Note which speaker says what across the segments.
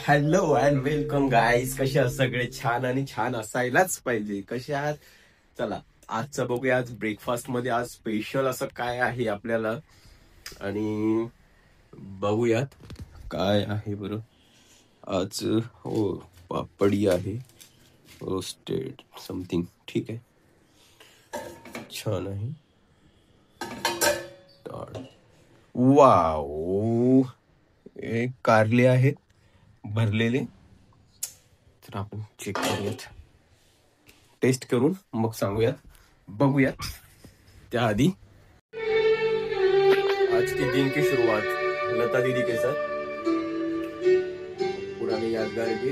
Speaker 1: Hello and welcome guys. कसे आहात सगळे? छान आणि छान असायलाच पाहिजे. कसे आहात? चला आजचं बघूया. आज ब्रेकफास्ट मध्ये आज स्पेशल असं काय आहे आपल्याला, आणि बघूयात काय आहे बरं. आज हो, पापडी आहे, रोस्टेड समथिंग. ठीक आहे, छान आहे. वाव, एक कारले आहेत भरलेले. तर आपण चेक करूयात, टेस्ट करून मग सांगूयात, बघूयात. त्याआधी आज के दिन की शुरुआत लता दीदी के साथ पुराने यादगार के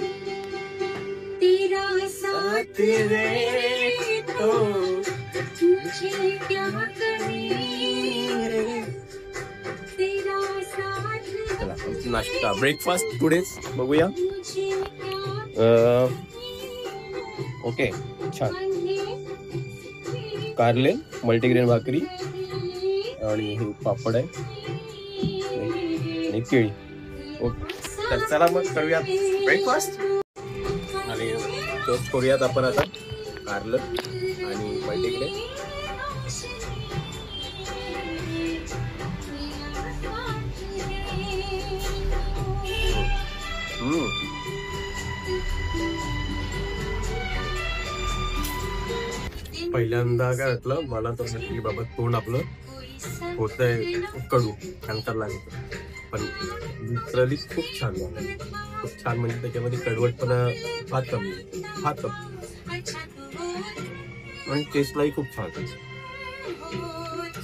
Speaker 2: तेरा साथ रहे तो मुझे क्या कहे, तेरा साथ
Speaker 1: चला नाश्ता ब्रेकफास्ट टुडेच बघूया.
Speaker 2: मुझे क्या
Speaker 1: ओके, छान. कारले, मल्टीग्रेन भाकरी आणि हे पापड आहे आणि केळी. ओके, तर चला मग करूयात ब्रेकफास्ट आणि टोस्ट करूयात आपण आता कारलं आणि मल्टीग्रेन. पहिल्यांदा काय वाटलं मला, तर म्हटली बाबा तोंड आपलं होतंय कडू, नंतर लागत, पण लिटरली खूप छान झालं. खूप छान म्हणजे त्याच्यामध्ये कडवटपणा फार कमी आहे, फार कमी, आणि टेस्टलाही खूप छान,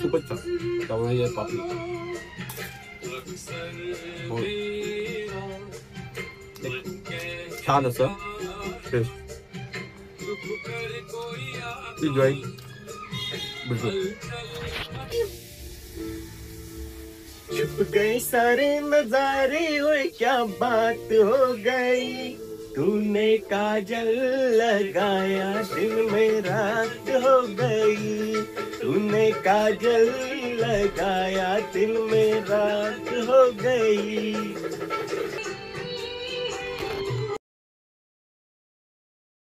Speaker 1: खूपच छान. त्यामुळे पापडी छान असं टेस्ट. Enjoy. बिल्कुल. छुप गए सारे नजारे, ओए क्या बात हो गई, तूने काजल लगाया दिल में रात हो गई, तूने काजल लगाया दिल में रात हो गई.